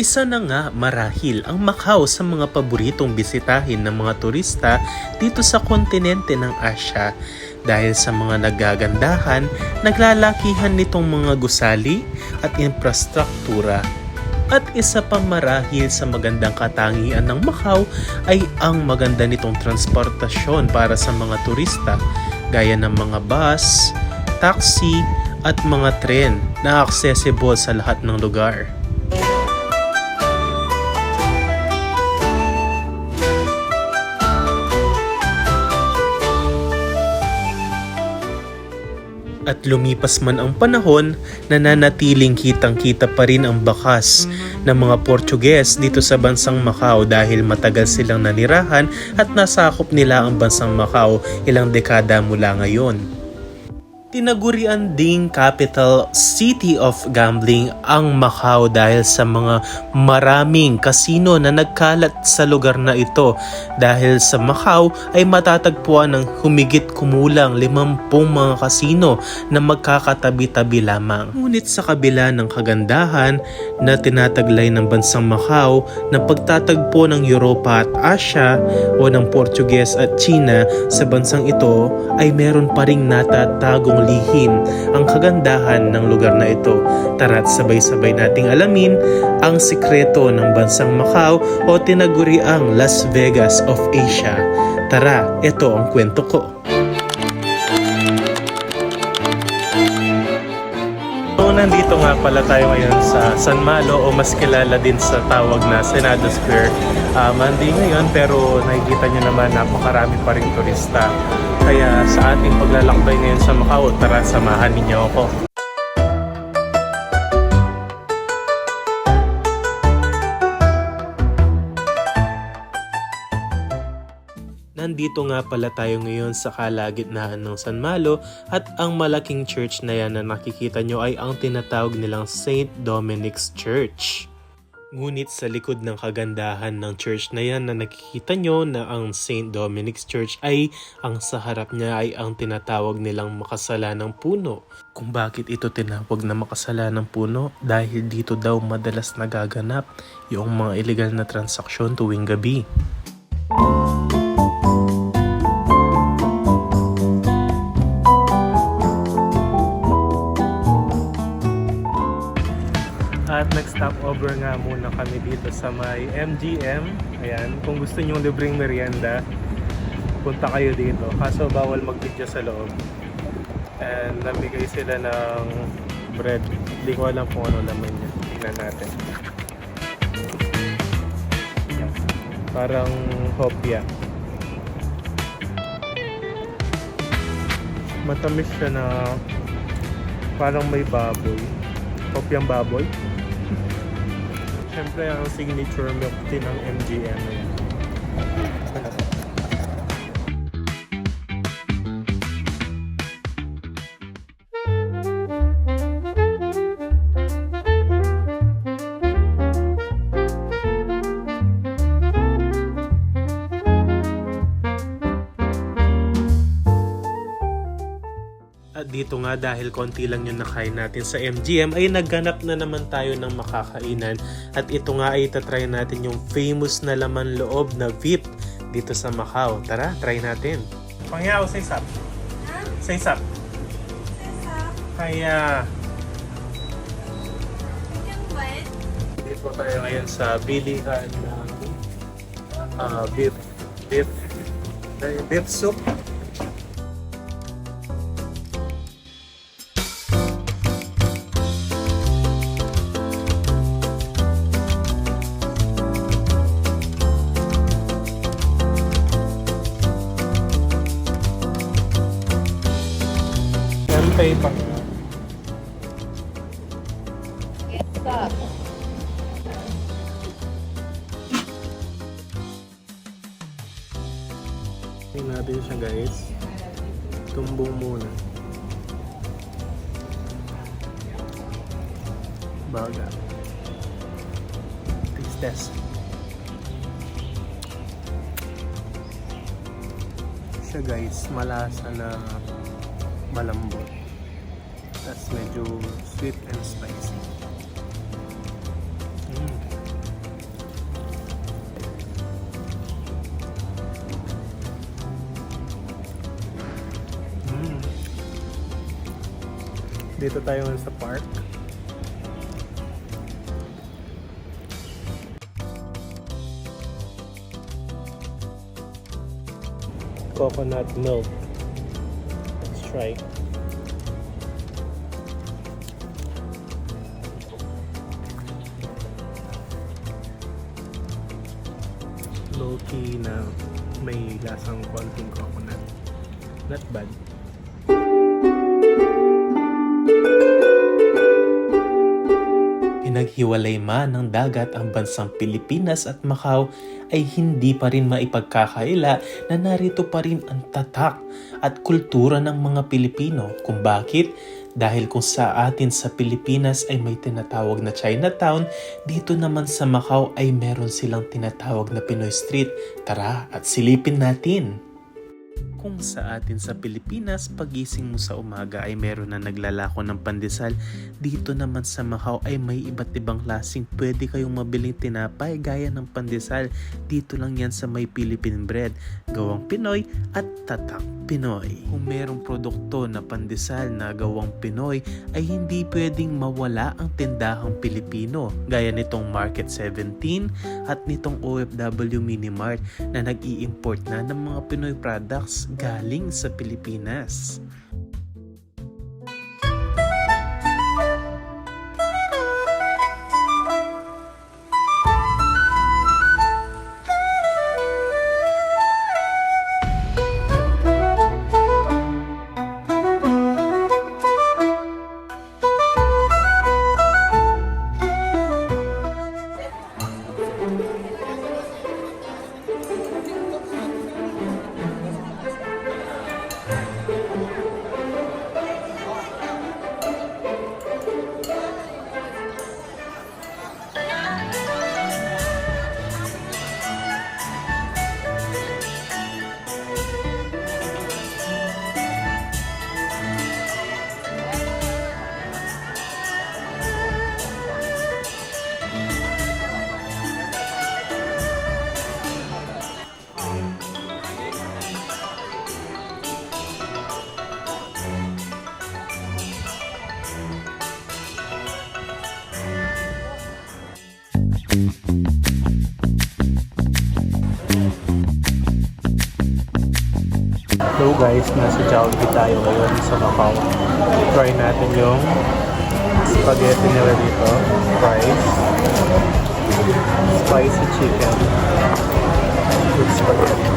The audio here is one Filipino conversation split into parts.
Isa na nga marahil ang Macau sa mga paboritong bisitahin ng mga turista dito sa kontinente ng Asya dahil sa mga nagagandahan, naglalakihan nitong mga gusali at infrastruktura. At isa pa marahil sa magandang katangian ng Macau ay ang maganda nitong transportasyon para sa mga turista gaya ng mga bus, taxi at mga tren na accessible sa lahat ng lugar. At lumipas man ang panahon, nananatiling kitang-kita pa rin ang bakas ng mga Portuges dito sa bansang Macau dahil matagal silang nanirahan at nasakop nila ang bansang Macau ilang dekada mula ngayon. Tinagurian ding capital city of gambling ang Macau dahil sa mga maraming kasino na nagkalat sa lugar na ito. Dahil sa Macau ay matatagpuan ng humigit kumulang 50 mga kasino na magkakatabi-tabi lamang. Ngunit sa kabila ng kagandahan na tinataglay ng bansang Macau na pagtatagpo ng Europa at Asya o ng Portuges at China sa bansang ito ay meron pa ring natatagong lihim ang kagandahan ng lugar na ito. Tara't sabay-sabay nating alamin ang sikreto ng bansang Macau o tinaguriang Las Vegas of Asia. Tara, ito ang kwento ko. So, nandito nga pala tayo ngayon sa San Malo o mas kilala din sa tawag na Senado Square. Monday ngayon pero nakikita nyo naman napakarami pa rin turista. Kaya sa ating paglalakbay ngayon sa Macau, tara samahan ninyo ako. Nandito nga pala tayo ngayon sa kalagitnaan ng San Malo at ang malaking church na yan na nakikita nyo ay ang tinatawag nilang St. Dominic's Church. Ngunit sa likod ng kagandahan ng church na yan na nakikita nyo na ang St. Dominic's Church ay ang sa harap niya ay ang tinatawag nilang makasalanang puno. Kung bakit ito tinawag na makasalanang puno? Dahil dito daw madalas nagaganap yung mga illegal na transaksyon tuwing gabi. At nag-stop over nga muna kami dito sa may MGM. Ayan, kung gusto nyo libreng merienda, punta kayo dito. Kaso bawal mag-video sa loob. And nabigay sila ng bread. Hindi ko alam kung ano laman niya. Tingnan natin. Parang hopya. Matamis siya na parang may baboy. Hopyang baboy. Siyempre ang signature milk tea ng MGM. At dito nga dahil konti lang yung nakain natin sa MGM ay nagganap na naman tayo ng makakainan at ito nga ay itatry natin yung famous na laman loob na VIP dito sa Macau. Tara, try natin. Pangyaw, say sup. Say sup. Kaya dito tayo ngayon sa bilihan ng beef soup. Tempeh pa. Tingnan natin siya guys. Tumbong muna. Baga. Taste test. Siya guys, malasa na malambot. Tapos medyo sweet and spicy. Dito tayo sa park. Coconut milk. Let's try. Low-key na may lasang konting coconut. Not bad. Pinaghiwalay man ng dagat ang bansang Pilipinas at Macau ay hindi pa rin maipagkakaila na narito pa rin ang tatak at kultura ng mga Pilipino. Kung bakit? Dahil kung sa atin sa Pilipinas ay may tinatawag na Chinatown, dito naman sa Macau ay meron silang tinatawag na Pinoy Street. Tara at silipin natin! Kung sa atin sa Pilipinas, pagising mo sa umaga ay meron na naglalako ng pandesal, dito naman sa Macau ay may iba't ibang klaseng pwede kayong mabiling tinapay gaya ng pandesal. Dito lang yan sa may Philippine bread, gawang Pinoy at tatak Pinoy. Kung merong produkto na pandesal na gawang Pinoy ay hindi pwedeng mawala ang tindahang Pilipino gaya nitong Market 17 at nitong OFW Mini Mart na nag-i-import na ng mga Pinoy products galing sa Pilipinas. Hello guys, nasa Jollibee tayo ngayon sa Macau. Try natin yung spaghetti nila dito, fries, spicy chicken with spaghetti.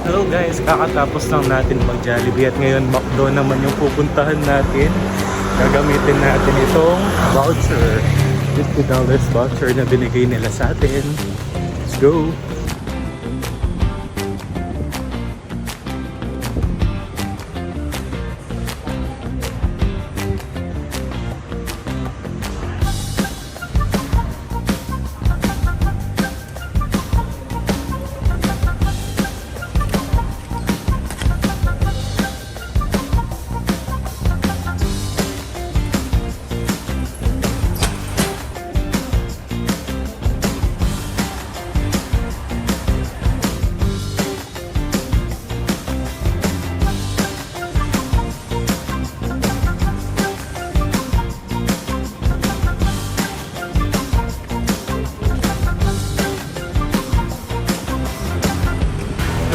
Hello guys, kakatapos lang natin mag-Jollibee at ngayon McDo naman yung pupuntahan natin. Gagamitin natin itong voucher. $50 voucher na binigay nila sa atin. Let's go!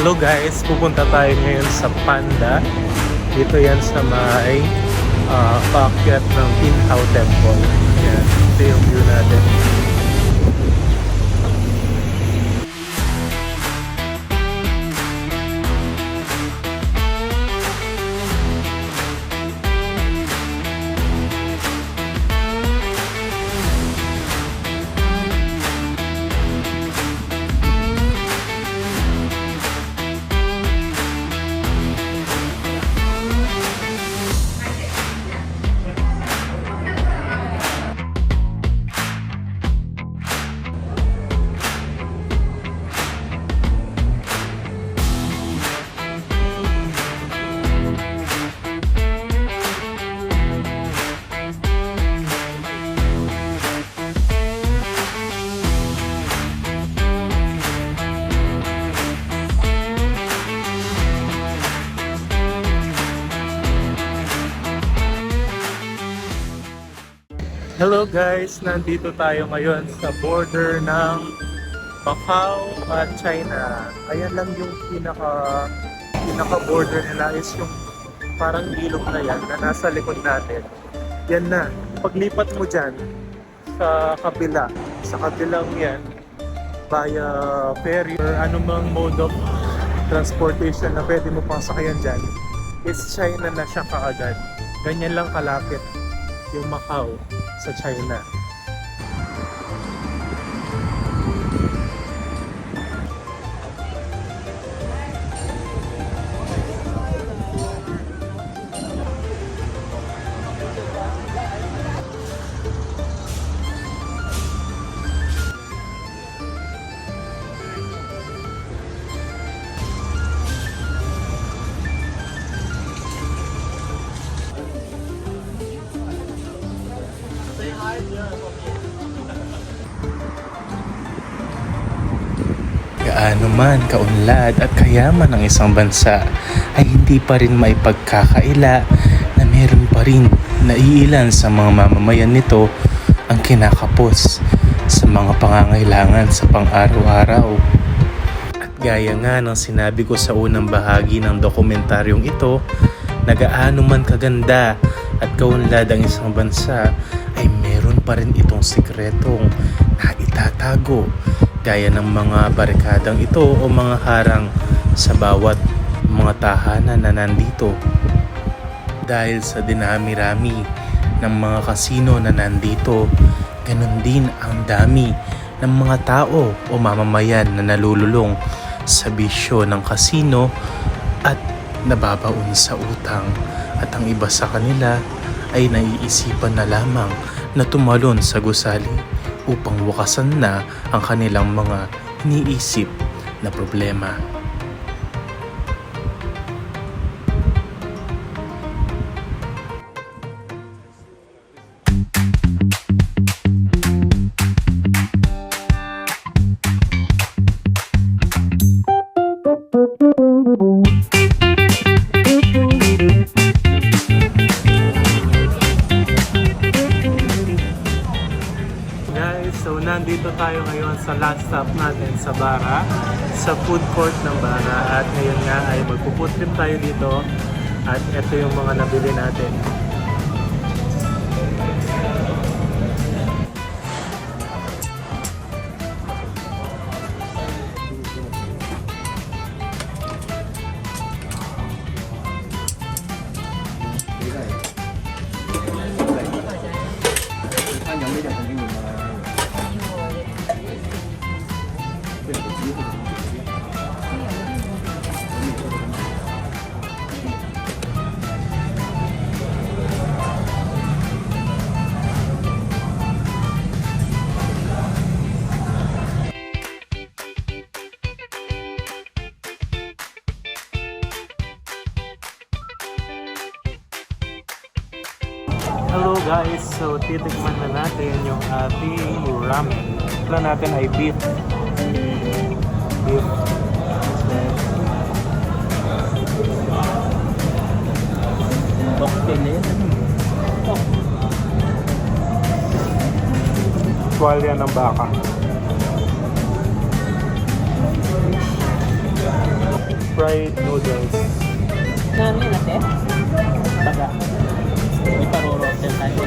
Hello guys, pupunta tayo ngayon sa Panda. Dito yan sa may paakyat ng Inhao Temple. Yan, ito yung view natin. Hello guys! Nandito tayo ngayon sa border ng Macau at China. Ayan lang yung pinaka-border nila is yung parang ilog na yan na nasa likod natin. Yan na. Paglipat mo dyan sa kabilang yan, via ferry or anumang mode of transportation na pwede mo pang sakyan dyan, is China na siya kaagad. Ganyan lang kalapit yung Macau sa China. Gaano man kaunlad at kayaman ng isang bansa ay hindi pa rin maipagkakaila na meron pa rin naiilan sa mga mamamayan nito ang kinakapos sa mga pangangailangan sa pang-araw-araw. At gaya nga ng sinabi ko sa unang bahagi ng dokumentaryong ito, na gaano man kaganda at kaunlad ang isang bansa ay meron pa rin itong sikretong naitatago gaya ng mga barikadang ito o mga harang sa bawat mga tahanan na nandito. Dahil sa dinami-rami ng mga kasino na nandito, ganun din ang dami ng mga tao o mamamayan na nalululong sa bisyo ng kasino at nababaon sa utang. At ang iba sa kanila ay naiisipan na lamang na tumalon sa gusali upang wakasan na ang kanilang mga iniisip na problema. So nandito tayo ngayon sa last stop natin sa Bara, sa food court ng Bara, at ngayon nga ay magpo-food trip tayo dito at ito yung mga nabili natin. Hello guys! So titikman na natin yung ating ramen. Plan natin ay beef. Beef. Tuwalya ng baka. Fried noodles. Ano yun ate? Taga. Iparorotel tayo.